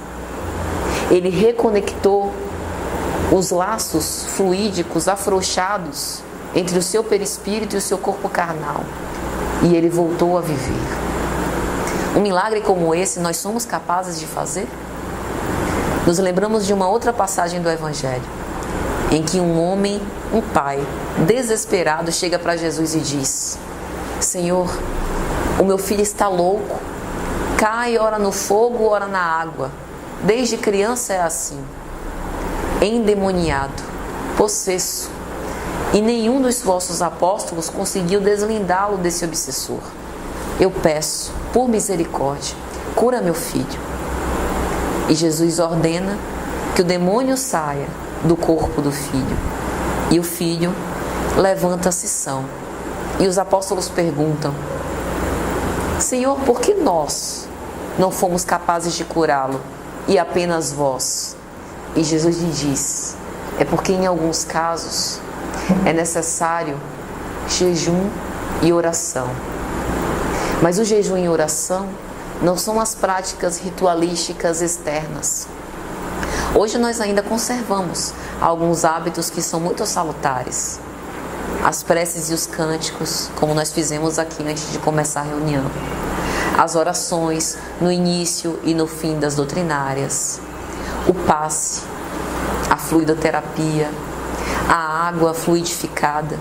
Speaker 1: Ele reconectou os laços fluídicos afrouxados entre o seu perispírito e o seu corpo carnal. E ele voltou a viver. Um milagre como esse nós somos capazes de fazer? Nos lembramos de uma outra passagem do Evangelho, em que um homem, um pai, desesperado, chega para Jesus e diz: Senhor, o meu filho está louco, cai ora no fogo, ora na água. Desde criança é assim, endemoniado, possesso. e nenhum dos vossos apóstolos conseguiu deslindá-lo desse obsessor. Eu peço, por misericórdia, cura meu filho. E Jesus ordena que o demônio saia do corpo do filho. E o filho levanta-se são. E os apóstolos perguntam: Senhor, por que nós não fomos capazes de curá-lo e apenas vós? E Jesus lhe diz: é porque em alguns casos é necessário jejum e oração. Mas o jejum e oração não são as práticas ritualísticas externas. Hoje nós ainda conservamos alguns hábitos que são muito salutares. As preces e os cânticos, como nós fizemos aqui antes de começar a reunião. As orações no início e no fim das doutrinárias. O passe, a fluidoterapia, a água fluidificada.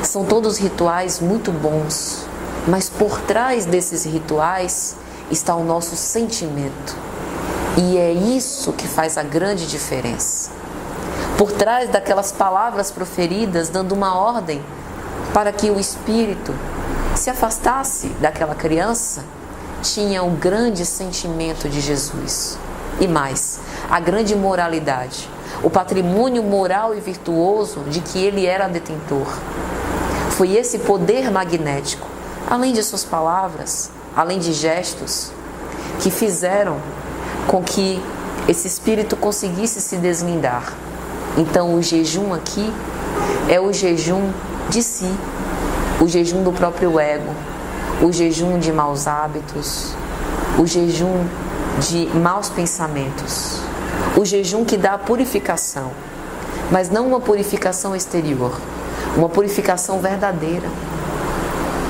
Speaker 1: São todos rituais muito bons, mas por trás desses rituais está o nosso sentimento. E é isso que faz a grande diferença. Por trás daquelas palavras proferidas, dando uma ordem para que o espírito se afastasse daquela criança, tinha o grande sentimento de Jesus. E mais, a grande moralidade, o patrimônio moral e virtuoso de que ele era detentor. Foi esse poder magnético, além de suas palavras, além de gestos, que fizeram com que esse espírito conseguisse se deslindar. Então o jejum aqui é o jejum de si, o jejum do próprio ego, o jejum de maus hábitos, o jejum de maus pensamentos, o jejum que dá a purificação, mas não uma purificação exterior, uma purificação verdadeira.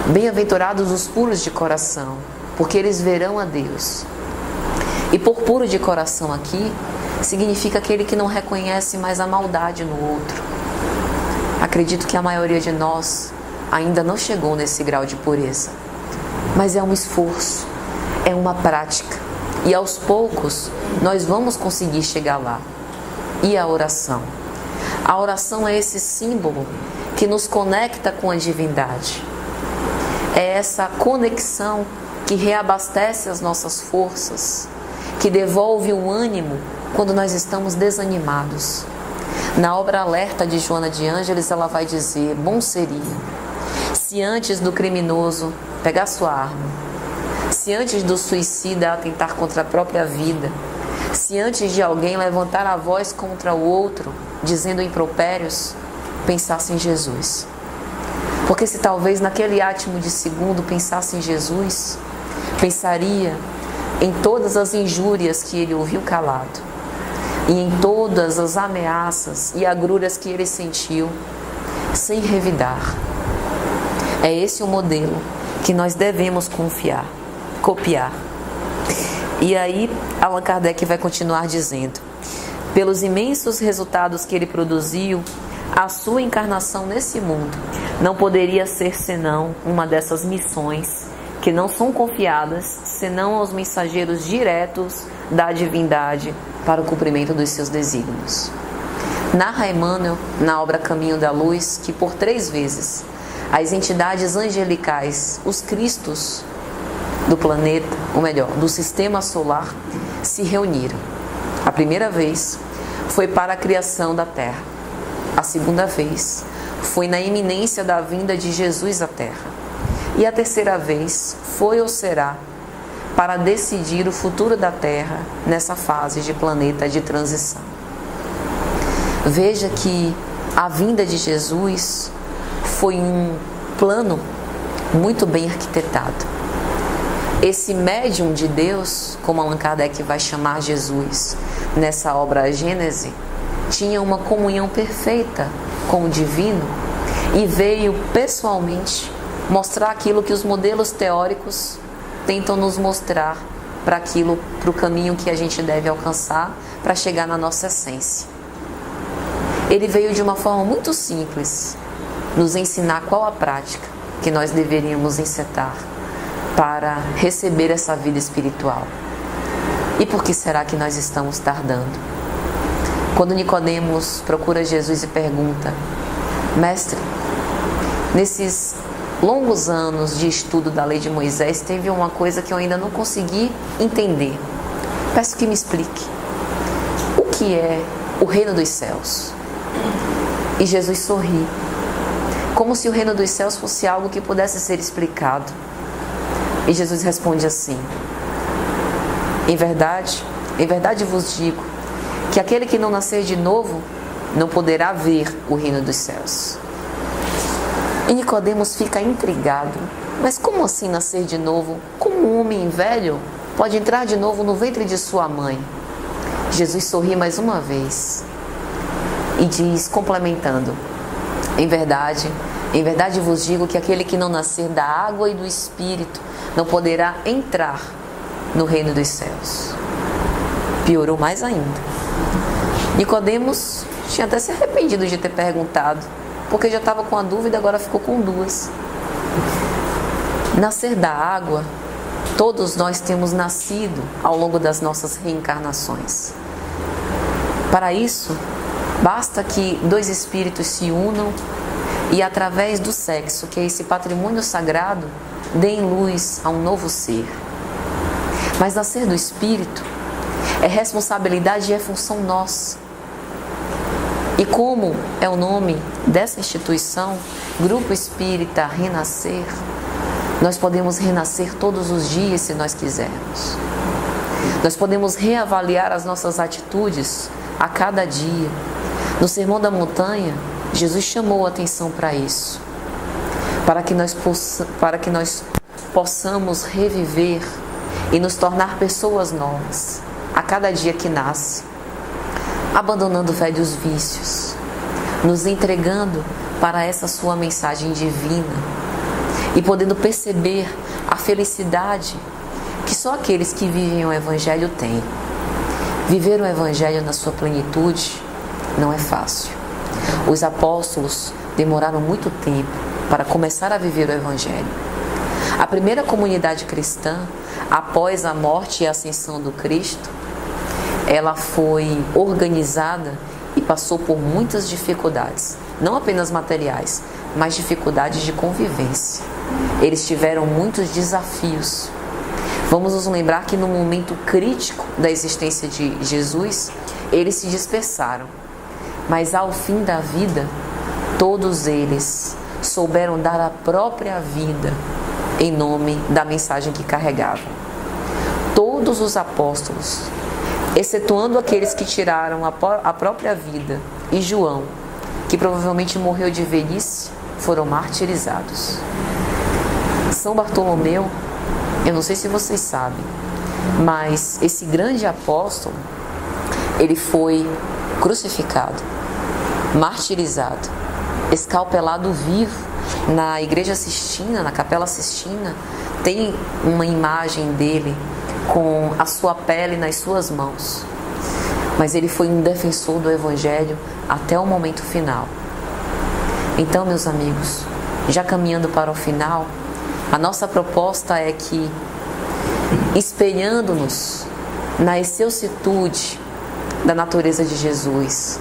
Speaker 1: Bem-aventurados os puros de coração, porque eles verão a Deus. E por puro de coração aqui, significa aquele que não reconhece mais a maldade no outro. Acredito que a maioria de nós ainda não chegou nesse grau de pureza. Mas é um esforço, é uma prática. E aos poucos, nós vamos conseguir chegar lá. E a oração? A oração é esse símbolo que nos conecta com a divindade. É essa conexão que reabastece as nossas forças, que devolve o ânimo quando nós estamos desanimados. Na obra Alerta de Joana de Ângeles, ela vai dizer: bom seria se antes do criminoso pegar sua arma, se antes do suicida atentar contra a própria vida, se antes de alguém levantar a voz contra o outro, dizendo impropérios, pensasse em Jesus. Porque se talvez naquele átimo de segundo pensasse em Jesus, pensaria em todas as injúrias que ele ouviu calado, e em todas as ameaças e agruras que ele sentiu, sem revidar. É esse o modelo que nós devemos copiar. E aí Allan Kardec vai continuar dizendo: pelos imensos resultados que ele produziu, a sua encarnação nesse mundo não poderia ser senão uma dessas missões que não são confiadas senão aos mensageiros diretos da divindade para o cumprimento dos seus desígnios. Narra Emmanuel, na obra Caminho da Luz, que por 3 vezes as entidades angelicais, os Cristos do planeta, ou melhor, do sistema solar, se reuniram. A primeira vez foi para a criação da Terra. A segunda vez foi na iminência da vinda de Jesus à Terra. E a terceira vez foi ou será para decidir o futuro da Terra nessa fase de planeta de transição. Veja que a vinda de Jesus foi um plano muito bem arquitetado. Esse médium de Deus, como Allan Kardec vai chamar Jesus nessa obra A Gênese, tinha uma comunhão perfeita com o divino e veio pessoalmente mostrar aquilo que os modelos teóricos tentam nos mostrar para o caminho que a gente deve alcançar para chegar na nossa essência. Ele veio de uma forma muito simples, nos ensinar qual a prática que nós deveríamos encetar para receber essa vida espiritual. E por que será que nós estamos tardando? Quando Nicodemos procura Jesus e pergunta: Mestre, nesses longos anos de estudo da lei de Moisés, teve uma coisa que eu ainda não consegui entender. Peço que me explique. O que é o reino dos céus? E Jesus sorri, como se o reino dos céus fosse algo que pudesse ser explicado. E Jesus responde assim: em verdade vos digo, que aquele que não nascer de novo, não poderá ver o reino dos céus. E Nicodemos fica intrigado. Mas como assim nascer de novo? Como um homem velho pode entrar de novo no ventre de sua mãe? Jesus sorri mais uma vez e diz, complementando: em verdade vos digo que aquele que não nascer da água e do Espírito não poderá entrar no reino dos céus. Piorou mais ainda. Nicodemos tinha até se arrependido de ter perguntado, porque já estava com a dúvida, agora ficou com duas. Nascer da água, todos nós temos nascido ao longo das nossas reencarnações. Para isso, basta que dois espíritos se unam e, através do sexo, que é esse patrimônio sagrado, deem luz a um novo ser. Mas nascer do espírito é responsabilidade e é função nossa. E como é o nome dessa instituição, Grupo Espírita Renascer, nós podemos renascer todos os dias se nós quisermos. Nós podemos reavaliar as nossas atitudes a cada dia. No Sermão da Montanha, Jesus chamou a atenção para isso, para que nós possamos reviver e nos tornar pessoas novas a cada dia que nasce, abandonando velhos vícios, nos entregando para essa sua mensagem divina e podendo perceber a felicidade que só aqueles que vivem o Evangelho têm. Viver o Evangelho na sua plenitude não é fácil. Os apóstolos demoraram muito tempo para começar a viver o Evangelho. A primeira comunidade cristã, após a morte e a ascensão do Cristo, ela foi organizada e passou por muitas dificuldades, não apenas materiais, mas dificuldades de convivência. Eles tiveram muitos desafios. Vamos nos lembrar que no momento crítico da existência de Jesus, eles se dispersaram. Mas ao fim da vida, todos eles souberam dar a própria vida em nome da mensagem que carregavam. Todos os apóstolos, excetuando aqueles que tiraram a própria vida, e João, que provavelmente morreu de velhice, foram martirizados. São Bartolomeu, eu não sei se vocês sabem, mas esse grande apóstolo, ele foi crucificado, martirizado, escalpelado vivo. Na igreja Sistina, na Capela Sistina, tem uma imagem dele com a sua pele nas suas mãos. Mas ele foi um defensor do Evangelho até o momento final. Então, meus amigos, já caminhando para o final, a nossa proposta é que, espelhando-nos na excelsitude da natureza de Jesus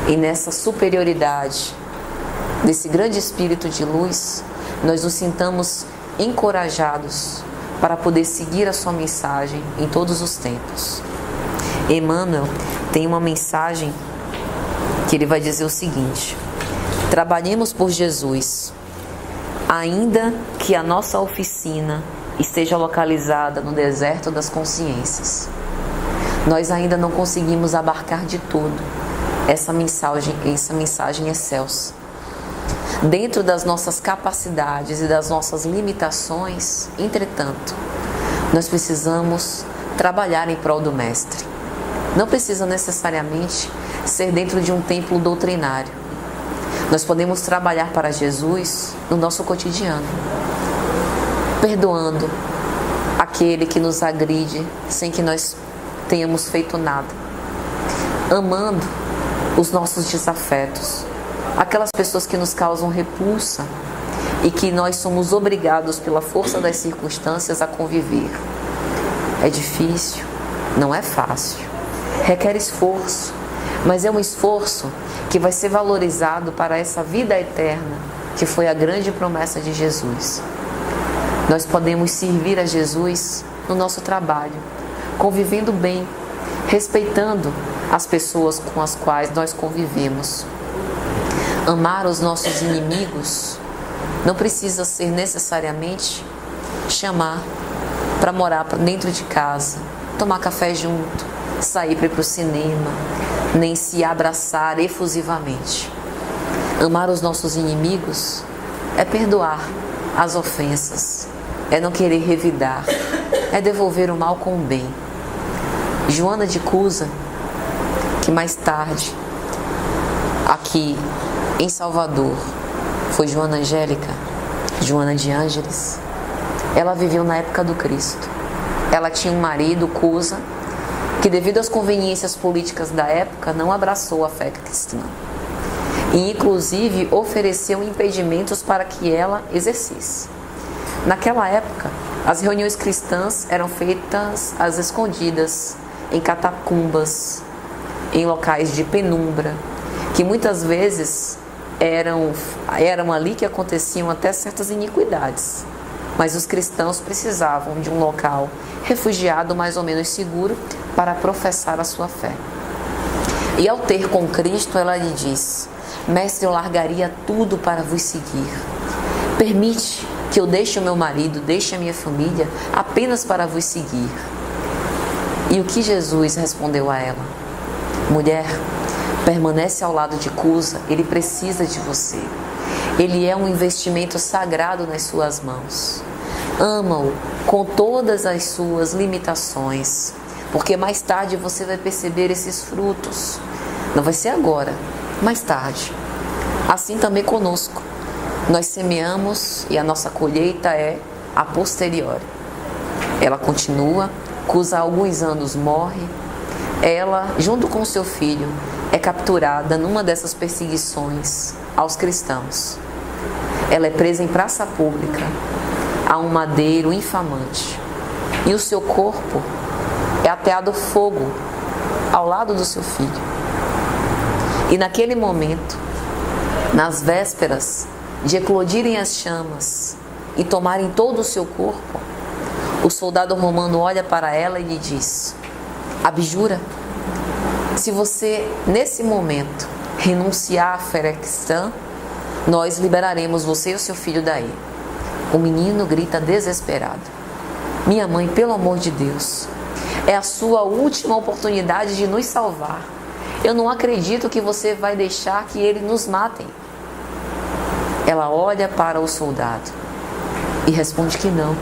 Speaker 1: e nessa superioridade desse grande espírito de luz, nós nos sintamos encorajados para poder seguir a sua mensagem em todos os tempos. Emmanuel tem uma mensagem que ele vai dizer o seguinte: trabalhemos por Jesus, ainda que a nossa oficina esteja localizada no deserto das consciências. Nós ainda não conseguimos abarcar de tudo essa mensagem excelsa. Dentro das nossas capacidades e das nossas limitações, entretanto, nós precisamos trabalhar em prol do Mestre. Não precisa necessariamente ser dentro de um templo doutrinário. Nós podemos trabalhar para Jesus no nosso cotidiano, perdoando aquele que nos agride sem que nós tenhamos feito nada, amando os nossos desafetos, aquelas pessoas que nos causam repulsa e que nós somos obrigados pela força das circunstâncias a conviver. É difícil, não é fácil, requer esforço, mas é um esforço que vai ser valorizado para essa vida eterna, que foi a grande promessa de Jesus. Nós podemos servir a Jesus no nosso trabalho, convivendo bem, respeitando as pessoas com as quais nós convivemos. Amar os nossos inimigos não precisa ser necessariamente chamar para morar dentro de casa, tomar café junto, sair para ir para o cinema, nem se abraçar efusivamente. Amar os nossos inimigos é perdoar as ofensas, é não querer revidar, é devolver o mal com o bem. Joana de Cusa, que mais tarde, aqui em Salvador, foi Joana Angélica, Joana de Ângeles, ela viveu na época do Cristo. Ela tinha um marido, Cusa, que devido às conveniências políticas da época não abraçou a fé cristã e inclusive ofereceu impedimentos para que ela exercesse. Naquela época, as reuniões cristãs eram feitas às escondidas, em catacumbas, em locais de penumbra, que muitas vezes eram ali que aconteciam até certas iniquidades. Mas os cristãos precisavam de um local refugiado mais ou menos seguro para professar a sua fé. E ao ter com Cristo, ela lhe diz: Mestre, eu largaria tudo para vos seguir. Permite que eu deixe o meu marido, deixe a minha família, apenas para vos seguir. E o que Jesus respondeu a ela? Mulher, permanece ao lado de Cusa, ele precisa de você. Ele é um investimento sagrado nas suas mãos. Ama-o com todas as suas limitações, porque mais tarde você vai perceber esses frutos. Não vai ser agora, mais tarde. Assim também conosco. Nós semeamos e a nossa colheita é a posteriori. Ela continua, Cusa há alguns anos morre. Ela, junto com seu filho, é capturada numa dessas perseguições aos cristãos. Ela é presa em praça pública, a um madeiro infamante, e o seu corpo é ateado fogo ao lado do seu filho. E naquele momento, nas vésperas de eclodirem as chamas e tomarem todo o seu corpo, o soldado romano olha para ela e lhe diz: abjura, se você nesse momento renunciar à fé cristã, nós liberaremos você e o seu filho daí. O menino grita desesperado: minha mãe, pelo amor de Deus, é a sua última oportunidade de nos salvar. Eu não acredito que você vai deixar que eles nos matem. Ela olha para o soldado e responde que não.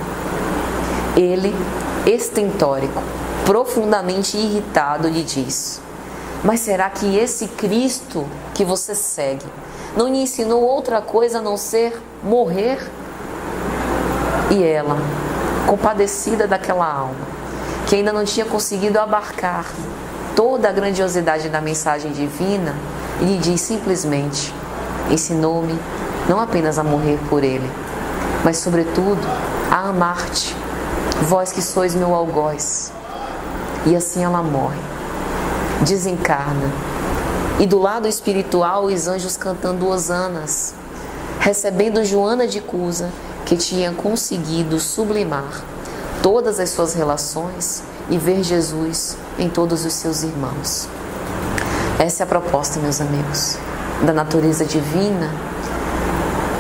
Speaker 1: Ele, estentórico, profundamente irritado, lhe diz: mas será que esse Cristo que você segue não lhe ensinou outra coisa a não ser morrer? E ela, compadecida daquela alma, que ainda não tinha conseguido abarcar toda a grandiosidade da mensagem divina, lhe diz simplesmente: ensinou-me não apenas a morrer por ele, mas sobretudo a amar-te, vós que sois meu algoz. E assim ela morre, desencarna, e do lado espiritual os anjos cantando hosanas, recebendo Joana de Cusa, que tinha conseguido sublimar todas as suas relações e ver Jesus em todos os seus irmãos. Essa é a proposta, meus amigos, da natureza divina,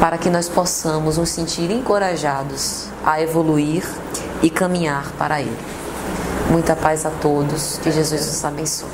Speaker 1: para que nós possamos nos sentir encorajados a evoluir e caminhar para Ele. Muita paz a todos, que Jesus nos abençoe.